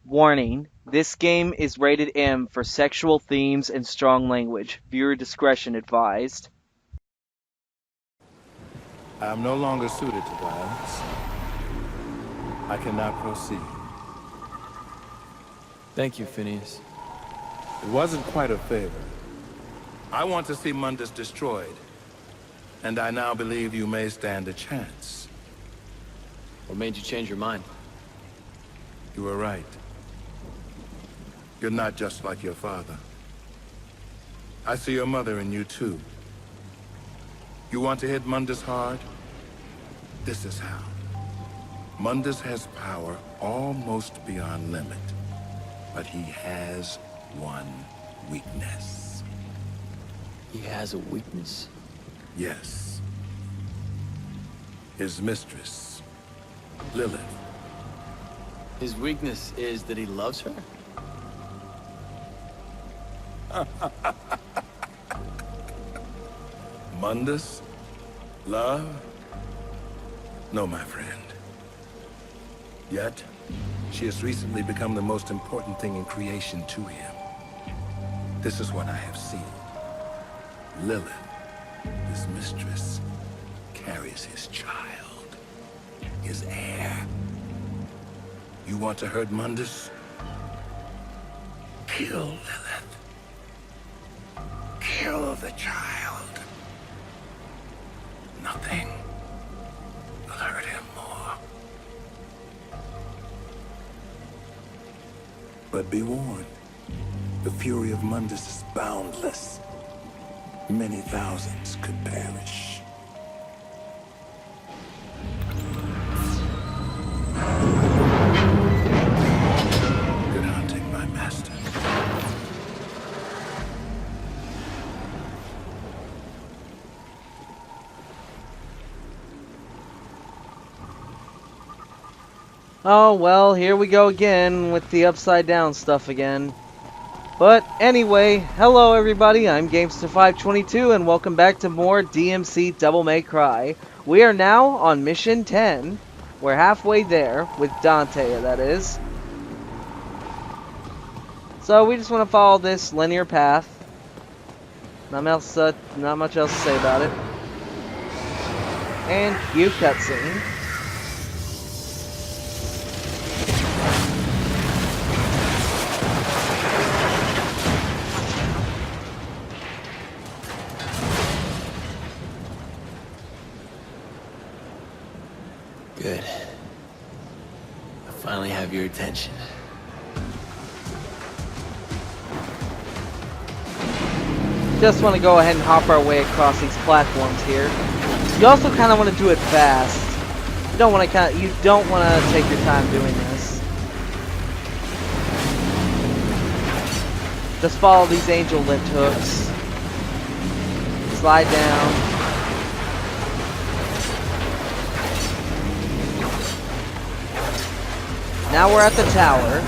Warning, this game is rated M for sexual themes and strong language. Viewer discretion advised. I am no longer suited to violence. I cannot proceed. Thank you, Phineas. It wasn't quite a favor. I want to see Mundus destroyed, and I now believe you may stand a chance. What made you change your mind? You were right. You're not just like your father. I see your mother in you, too. You want to hit Mundus hard? This is how. Mundus has power almost beyond limit, but he has one weakness. He has a weakness? Yes. His mistress, Lilith. His weakness is that he loves her? Mundus? Love? No, my friend. Yet, she has recently become the most important thing in creation to him. This is what I have seen. Lilith, his mistress, carries his child, his heir. You want to hurt Mundus? Kill Lilith. Kill the child. Nothing will hurt him more. But be warned, the fury of Mundus is boundless. Many thousands could perish. Good hunting, my master. Oh, well, here we go again with the upside down stuff again. But anyway, hello everybody, I'm Gamester522 and welcome back to more DmC Devil May Cry. We are now on mission 10. We're halfway there, with Dante, that is. So we just want to follow this linear path. Not much else to say about it. And cue cutscene. Good. I finally have your attention. Just want to go ahead and hop our way across these platforms here. You also kind of want to do it fast. You don't want to take your time doing this. Just follow these angel lift hooks. Slide down. Now we're at the tower.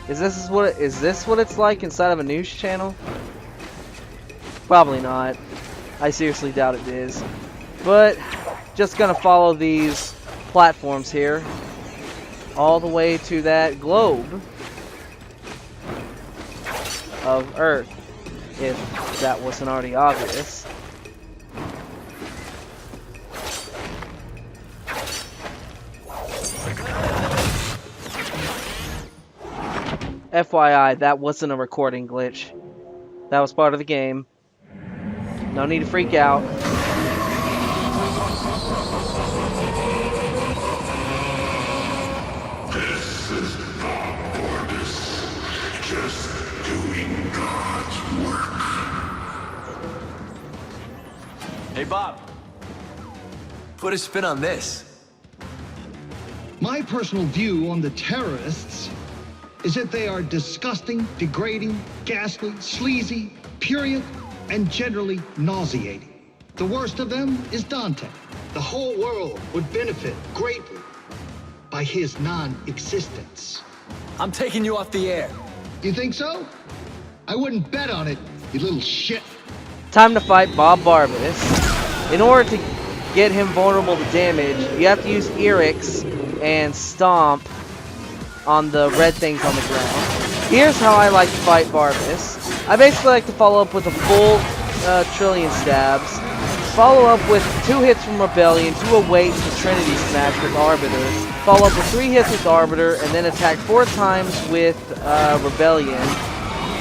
Is this what it's like inside of a news channel? Probably not. I seriously doubt it is. But just gonna follow these platforms here all the way to that globe of Earth, if that wasn't already obvious. FYI, that wasn't a recording glitch. That was part of the game. No need to freak out. This is not Mundus, just doing God's work. Hey, Bob. Put a spin on this. My personal view on the terrorists is that they are disgusting, degrading, ghastly, sleazy, purient, and generally nauseating. The worst of them is Dante. The whole world would benefit greatly by his non-existence. I'm taking you off the air. You think so? I wouldn't bet on it, you little shit. Time to fight Bob Barbatus. In order to get him vulnerable to damage, you have to use Eric's and stomp on the red things on the ground. Here's how I like to fight Barbatus. I basically like to follow up with a full trillion stabs, follow up with 2 hits from Rebellion, 2 awaits with Trinity Smash with Arbiter, follow up with 3 hits with Arbiter, and then attack 4 times with Rebellion.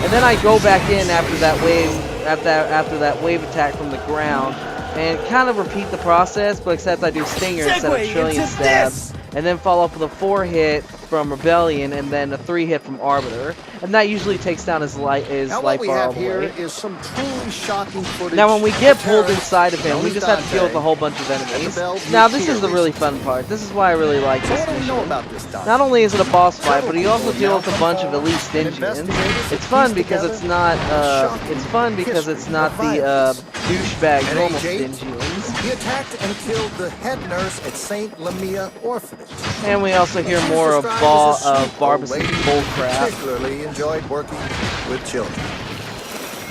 And then I go back in after that wave attack from the ground, and kind of repeat the process, but except I do Stinger instead of Trillion Stabs. And then follow up with a 4 hit from Rebellion, and then a 3 hit from Arbiter. And that usually takes down his life bar all the way. Is some truly shocking footage. Now when we get pulled inside of him, we just have to deal with a whole bunch of enemies. Now this is the really fun part. This is why I really like this mission. Not only is it a boss fight, but you also deal with a bunch of elite Stygians. It's fun because it's not the douchebag normal Stygians. He attacked and killed the head nurse at St. Lamia Orphanage. And we also hear more of Barbas' bullcrap. Particularly enjoyed working with children.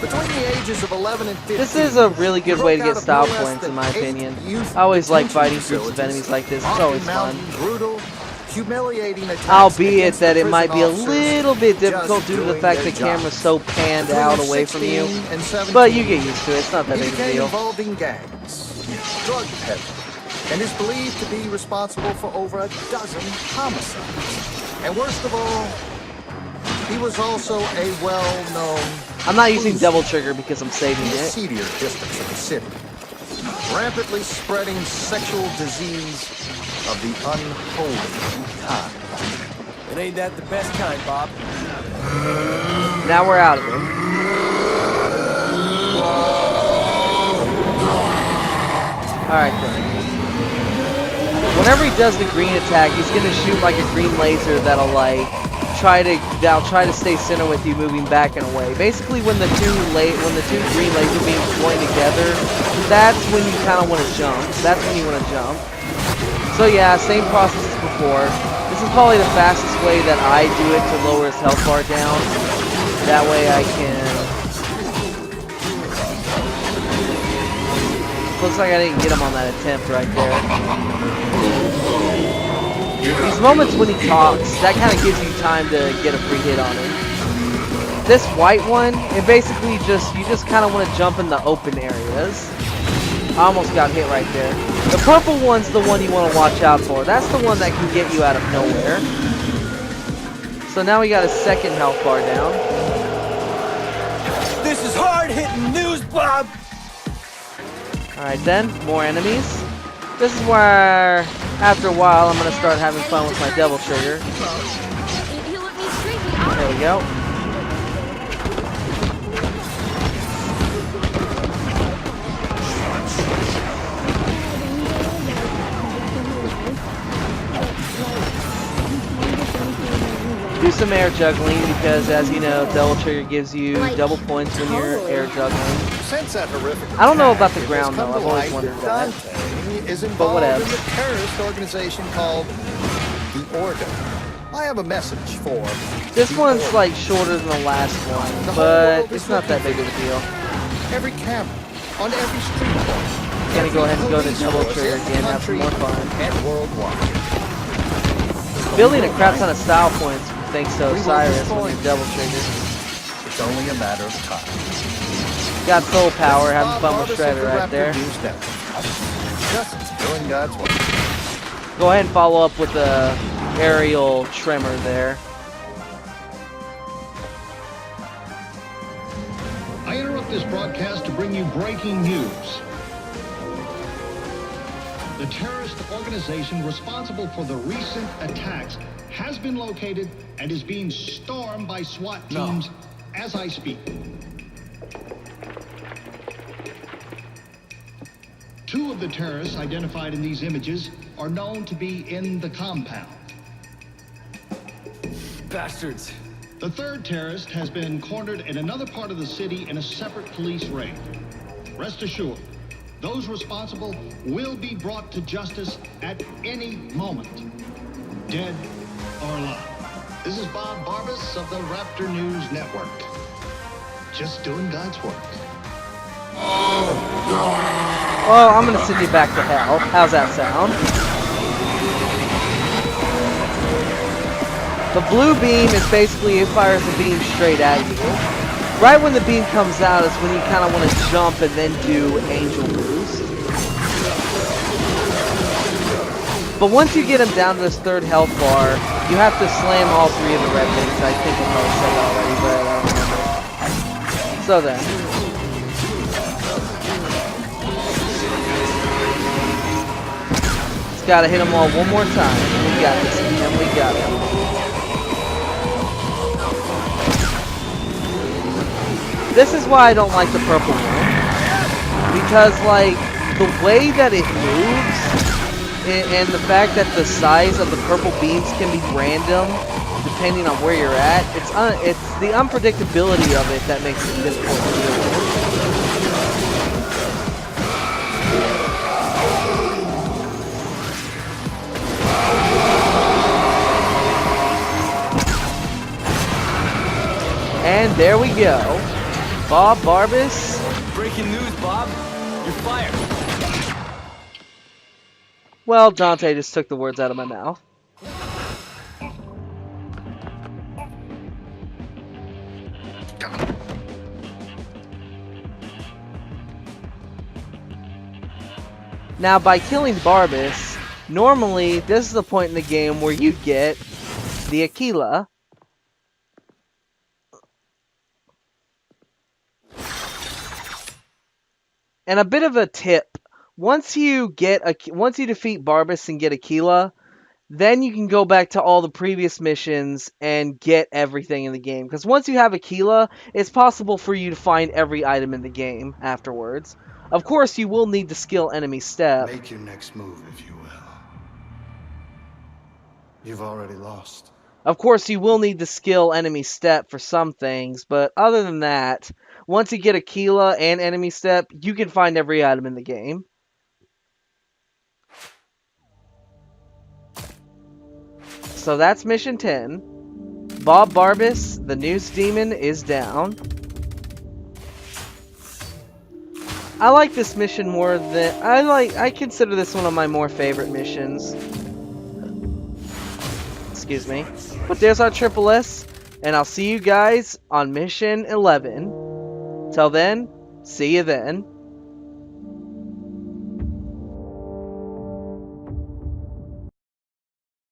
Between the ages of 11 and 15, this is a really good way to get style points, in my opinion. I always like fighting groups of enemies like this. It's always fun. Brutal, humiliating attacks, albeit that it might be a little bit difficult due to the fact the camera's so panned out away from you. But you get used to it. It's not that big of a deal. Involved in gangs, drug peddling, and is believed to be responsible for over a dozen homicides. And worst of all, he was also a well-known... I'm not using Devil Trigger because I'm saving it. ...seedier districts of the city. Rampantly spreading sexual disease of the unholy kind. It ain't that the best kind, Bob. Now we're out of it. Alright then. Whenever he does the green attack, he's gonna shoot like a green laser that'll try to stay center with you, moving back and away. Basically, when the two green laser beams join together, that's when you kind of want to jump. That's when you want to jump. So yeah, same process as before. This is probably the fastest way that I do it to lower his health bar down. That way I can... Looks like I didn't get him on that attempt right there. These moments when he talks, that kind of gives you time to get a free hit on him. This white one, it basically you just kind of want to jump in the open areas. I almost got hit right there. The purple one's the one you want to watch out for. That's the one that can get you out of nowhere. So now we got a second health bar down. This is hard-hitting news, Bob! Alright then, more enemies. This is where, after a while, I'm going to start having fun with my Devil Trigger. There we go. Do some air juggling because, as you know, Devil Trigger gives you double points when you're air juggling. Since that horrific I don't know about the ground though. I've always wondered that. Is But involved whatever. in a terrorist organization called the Order. I have a message for This one's like shorter than the last one, but it's not that big of a deal. every camera on every street corner. Gonna go ahead and go to Devil Trigger again, have some more fun. And worldwide. Building a crap ton of style points thanks to Osiris when you're Devil Trigger. It's only a matter of time. Got soul power, having fun with Shredder right there. Just doing God's work. Go ahead and follow up with the aerial tremor there. I interrupt this broadcast to bring you breaking news. The terrorist organization responsible for the recent attacks has been located and is being stormed by SWAT teams as I speak. 2 of the terrorists identified in these images are known to be in the compound. Bastards. The 3rd terrorist has been cornered in another part of the city in a separate police raid. Rest assured, Those responsible will be brought to justice at any moment, dead or alive. This is Bob Barbas of the Raptor News Network. Just doing God's work. Well, I'm gonna send you back to hell. How's that sound? The blue beam is basically, it fires a beam straight at you. Right when the beam comes out is when you kind of want to jump and then do angel moves. But once you get him down to this third health bar, you have to slam all three of the red things. I think I probably said that already, but I don't remember. So then. Just gotta hit them all one more time. We got this, and we got it. This is why I don't like the purple one. Because, like, the way that it moves, and the fact that the size of the purple beams can be random, depending on where you're at, it's the unpredictability of it that makes it difficult to deal with. And there we go. Bob Barbas. Breaking news, Bob. You're fired. Well, Dante just took the words out of my mouth. Now, by killing Barbas, normally this is the point in the game where you get the Aquila. And a bit of a tip: once you defeat Barbas and get Aquila, then you can go back to all the previous missions and get everything in the game. Because once you have Aquila, it's possible for you to find every item in the game afterwards. Of course, you will need to skill enemy step. Make your next move, if you will. You've already lost. Of course, you will need to skill enemy step for some things, but other than that, once you get Aquila and enemy step, you can find every item in the game. So that's mission 10. Bob Barbas, the Noose Demon, is down. I like this mission more than... I consider this one of my more favorite missions. Excuse me. But there's our Triple S, and I'll see you guys on mission 11. Till then, see you then.